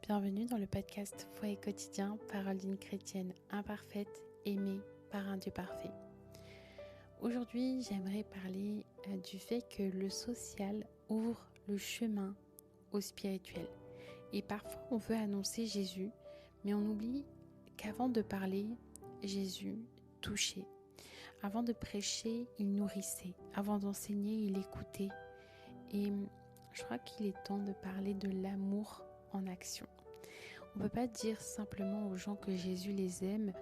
Bienvenue dans le podcast Foi et quotidien, parole d'une chrétienne imparfaite, aimée par un Dieu parfait. Aujourd'hui, j'aimerais parler du fait que le social ouvre le chemin au spirituel. Et parfois, on veut annoncer Jésus, mais on oublie qu'avant de parler, Jésus touchait. Avant de prêcher, il nourrissait. Avant d'enseigner, il écoutait. Et je crois qu'il est temps de parler de l'amour en action. On ne peut pas dire simplement aux gens que Jésus les aime,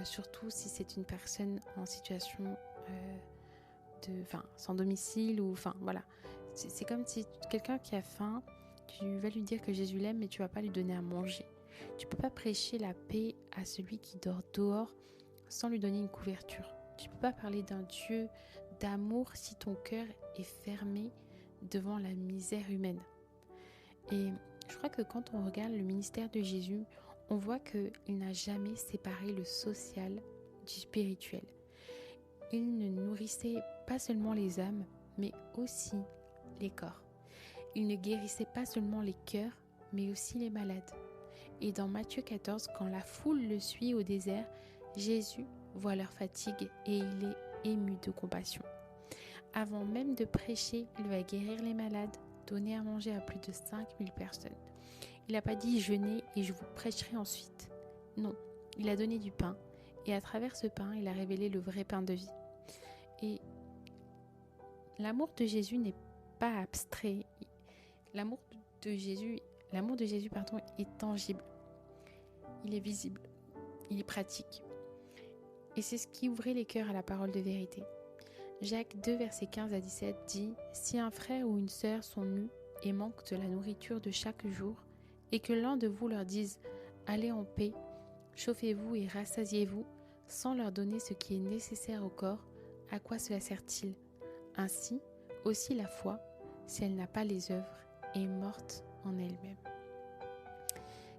surtout si c'est une personne en situation sans domicile ou voilà. C'est comme si quelqu'un qui a faim, tu vas lui dire que Jésus l'aime, mais tu vas pas lui donner à manger. Tu peux pas prêcher la paix à celui qui dort dehors sans lui donner une couverture. Tu peux pas parler d'un Dieu d'amour si ton cœur est fermé devant la misère humaine. Et je crois que quand on regarde le ministère de Jésus, on voit qu'il n'a jamais séparé le social du spirituel. Il ne nourrissait pas seulement les âmes, mais aussi les corps. Il ne guérissait pas seulement les cœurs, mais aussi les malades. Et dans Matthieu 14, quand la foule le suit au désert, Jésus voit leur fatigue et il est ému de compassion. Avant même de prêcher, il va guérir les malades, donner à manger à plus de 5000 personnes. Il n'a pas dit « jeûnez et je vous prêcherai ensuite ». Non, il a donné du pain et à travers ce pain, il a révélé le vrai pain de vie. Et l'amour de Jésus n'est pas abstrait. L'amour de Jésus est tangible. Il est visible. Il est pratique. Et c'est ce qui ouvrait les cœurs à la parole de vérité. Jacques 2, versets 15 à 17 dit « Si un frère ou une sœur sont nus et manquent de la nourriture de chaque jour, et que l'un de vous leur dise « Allez en paix, chauffez-vous et rassasiez-vous » sans leur donner ce qui est nécessaire au corps, à quoi cela sert-il ? Ainsi, aussi la foi, si elle n'a pas les œuvres, est morte en elle-même.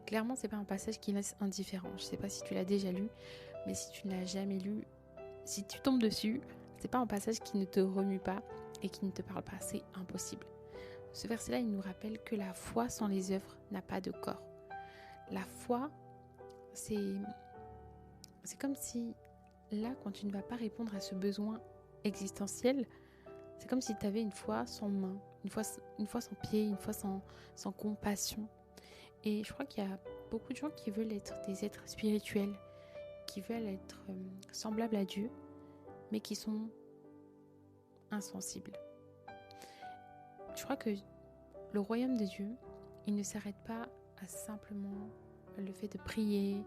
Clairement, c'est pas un passage qui laisse indifférent. Je sais pas si tu l'as déjà lu, mais si tu ne l'as jamais lu, si tu tombes dessus, c'est pas un passage qui ne te remue pas et qui ne te parle pas, c'est impossible. Ce verset-là, il nous rappelle que la foi sans les œuvres n'a pas de corps. La foi, c'est comme si, là, quand tu ne vas pas répondre à ce besoin existentiel, c'est comme si tu avais une foi sans main, une foi sans pied, une foi sans compassion. Et je crois qu'il y a beaucoup de gens qui veulent être des êtres spirituels, qui veulent être semblables à Dieu, mais qui sont insensibles. Je crois que le royaume de Dieu, il ne s'arrête pas à simplement le fait de prier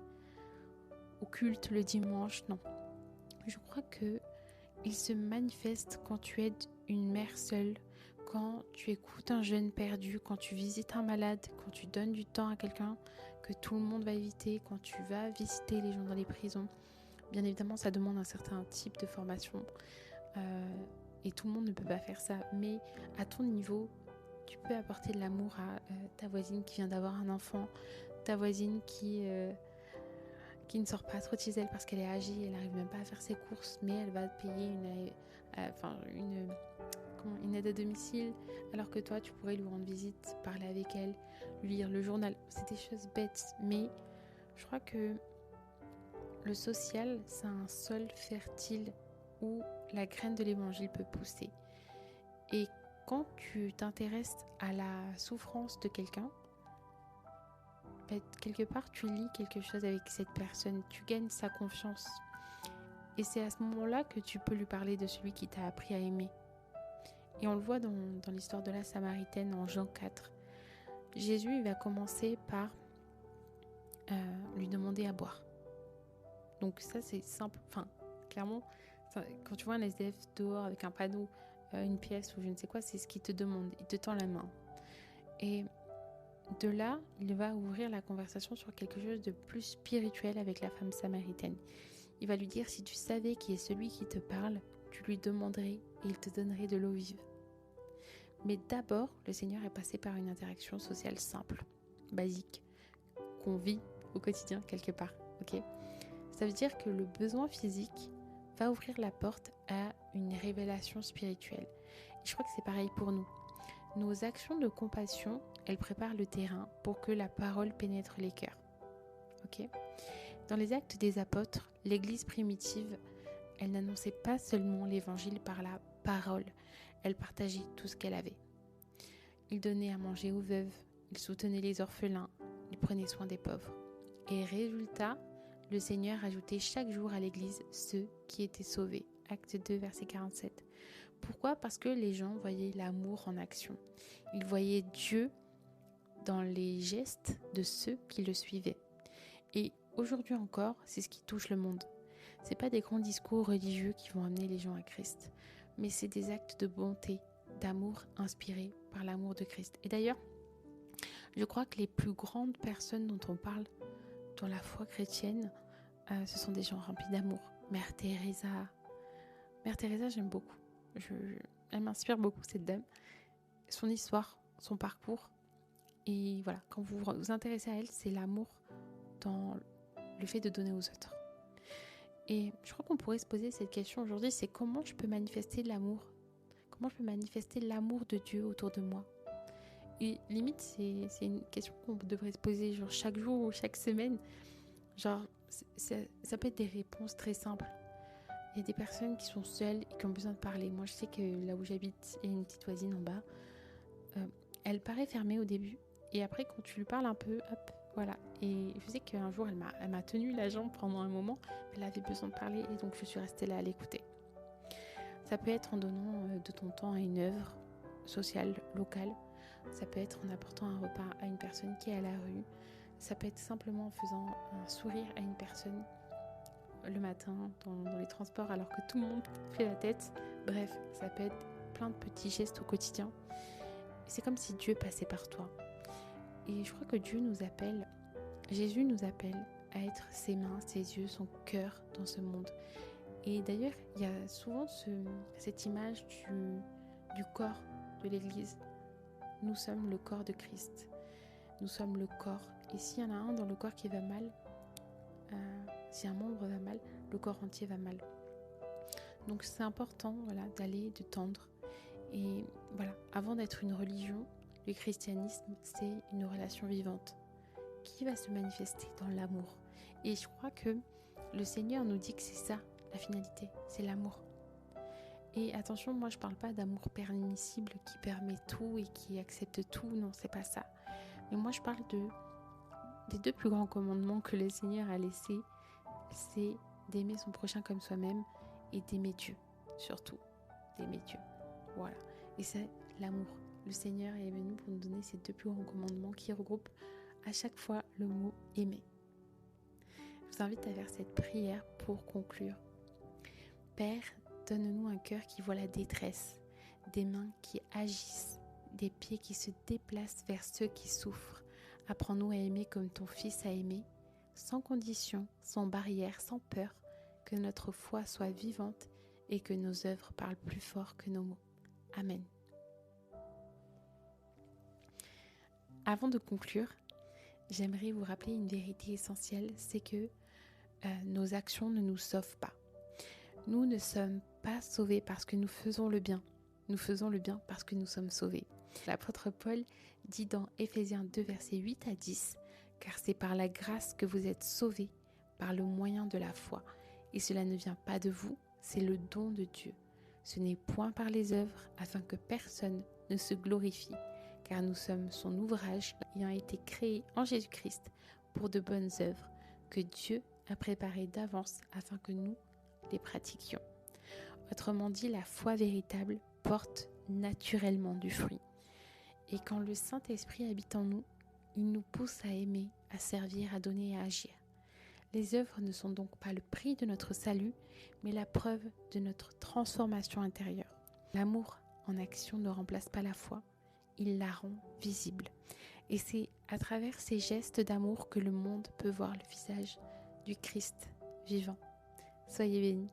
au culte le dimanche, non. Je crois que il se manifeste quand tu aides une mère seule, quand tu écoutes un jeune perdu, quand tu visites un malade, quand tu donnes du temps à quelqu'un que tout le monde va éviter, quand tu vas visiter les gens dans les prisons. Bien évidemment, ça demande un certain type de formation et tout le monde ne peut pas faire ça. Mais à ton niveau, tu peux apporter de l'amour à ta voisine qui vient d'avoir un enfant, ta voisine qui ne sort pas trop de chez elle parce qu'elle est âgée, elle n'arrive même pas à faire ses courses, mais elle va payer une aide à domicile, alors que toi, tu pourrais lui rendre visite, parler avec elle, lui lire le journal. C'est des choses bêtes, mais je crois que le social, c'est un sol fertile où la graine de l'évangile peut pousser. Et quand tu t'intéresses à la souffrance de quelqu'un, quelque part, tu lis quelque chose avec cette personne, tu gagnes sa confiance. Et c'est à ce moment-là que tu peux lui parler de celui qui t'a appris à aimer. Et on le voit dans l'histoire de la Samaritaine en Jean 4. Jésus, il va commencer par lui demander à boire. Donc ça, c'est simple. Clairement, quand tu vois un SDF dehors avec un panneau, une pièce ou je ne sais quoi, c'est ce qu'il te demande. Il te tend la main. Et de là, il va ouvrir la conversation sur quelque chose de plus spirituel avec la femme samaritaine. Il va lui dire, si tu savais qui est celui qui te parle, tu lui demanderais et il te donnerait de l'eau vive. Mais d'abord, le Seigneur est passé par une interaction sociale simple, basique, qu'on vit au quotidien quelque part. Okay ? Ça veut dire que le besoin physique va ouvrir la porte à une révélation spirituelle. Et je crois que c'est pareil pour nous. Nos actions de compassion, elles préparent le terrain pour que la parole pénètre les cœurs. Ok ? Dans les Actes des Apôtres, l'Église primitive, elle n'annonçait pas seulement l'Évangile par la parole, elle partageait tout ce qu'elle avait. Il donnait à manger aux veuves, il soutenait les orphelins, il prenait soin des pauvres. Et résultat, le Seigneur ajoutait chaque jour à l'Église ceux qui étaient sauvés. Acte 2, verset 47. Pourquoi ? Parce que les gens voyaient l'amour en action. Ils voyaient Dieu dans les gestes de ceux qui le suivaient. Et aujourd'hui encore, c'est ce qui touche le monde. Ce n'est pas des grands discours religieux qui vont amener les gens à Christ, mais c'est des actes de bonté, d'amour inspirés par l'amour de Christ. Et d'ailleurs, je crois que les plus grandes personnes dont on parle dans la foi chrétienne, ce sont des gens remplis d'amour. Mère Teresa, j'aime beaucoup. Elle m'inspire beaucoup, cette dame. Son histoire, son parcours. Et voilà, quand vous vous intéressez à elle, c'est l'amour dans le fait de donner aux autres. Et je crois qu'on pourrait se poser cette question aujourd'hui, c'est comment je peux manifester de l'amour ? Comment je peux manifester l'amour de Dieu autour de moi ? Et limite, c'est une question qu'on devrait se poser genre chaque jour ou chaque semaine. Genre, ça peut être des réponses très simples. Il y a des personnes qui sont seules et qui ont besoin de parler. Moi, je sais que là où j'habite, il y a une petite voisine en bas. Elle paraît fermée au début. Et après, quand tu lui parles un peu, hop, voilà. Et je sais qu'un jour, elle m'a tenu la jambe pendant un moment. Elle avait besoin de parler et donc je suis restée là à l'écouter. Ça peut être en donnant de ton temps à une œuvre sociale, locale. Ça peut être en apportant un repas à une personne qui est à la rue. Ça peut être simplement en faisant un sourire à une personne le matin dans les transports alors que tout le monde fait la tête. Bref, ça peut être plein de petits gestes au quotidien. C'est comme si Dieu passait par toi. Et je crois que Jésus nous appelle à être ses mains, ses yeux, son cœur dans ce monde. Et d'ailleurs, il y a souvent cette image du corps de l'Église. Nous sommes le corps de Christ. Nous sommes le corps. Et s'il y en a un dans le corps qui va mal, si un membre va mal, le corps entier va mal. Donc c'est important d'aller, de tendre. Et voilà, avant d'être une religion, le christianisme, c'est une relation vivante qui va se manifester dans l'amour. Et je crois que le Seigneur nous dit que c'est ça, la finalité, c'est l'amour. Et attention, moi je parle pas d'amour permissible qui permet tout et qui accepte tout, non, c'est pas ça. Mais moi je parle des 2 plus grands commandements que le Seigneur a laissés, c'est d'aimer son prochain comme soi-même et d'aimer Dieu, surtout, d'aimer Dieu. Voilà, et c'est l'amour. Le Seigneur est venu pour nous donner ces 2 plus grands commandements qui regroupent à chaque fois le mot aimer. Je vous invite à faire cette prière pour conclure. Père, donne-nous un cœur qui voit la détresse, des mains qui agissent, des pieds qui se déplacent vers ceux qui souffrent. Apprends-nous à aimer comme ton Fils a aimé, sans condition, sans barrière, sans peur, que notre foi soit vivante et que nos œuvres parlent plus fort que nos mots. Amen. Avant de conclure, j'aimerais vous rappeler une vérité essentielle, c'est que nos actions ne nous sauvent pas. Nous ne sommes pas sauvés parce que nous faisons le bien. Nous faisons le bien parce que nous sommes sauvés. L'apôtre Paul dit dans Éphésiens 2, versets 8 à 10, « Car c'est par la grâce que vous êtes sauvés, par le moyen de la foi. Et cela ne vient pas de vous, c'est le don de Dieu. Ce n'est point par les œuvres, afin que personne ne se glorifie. Car nous sommes son ouvrage, ayant été créé en Jésus-Christ pour de bonnes œuvres, que Dieu a préparées d'avance afin que nous les pratiquions. » Autrement dit, la foi véritable porte naturellement du fruit. Et quand le Saint-Esprit habite en nous, il nous pousse à aimer, à servir, à donner et à agir. Les œuvres ne sont donc pas le prix de notre salut, mais la preuve de notre transformation intérieure. L'amour en action ne remplace pas la foi, il la rend visible. Et c'est à travers ces gestes d'amour que le monde peut voir le visage du Christ vivant. Soyez bénis.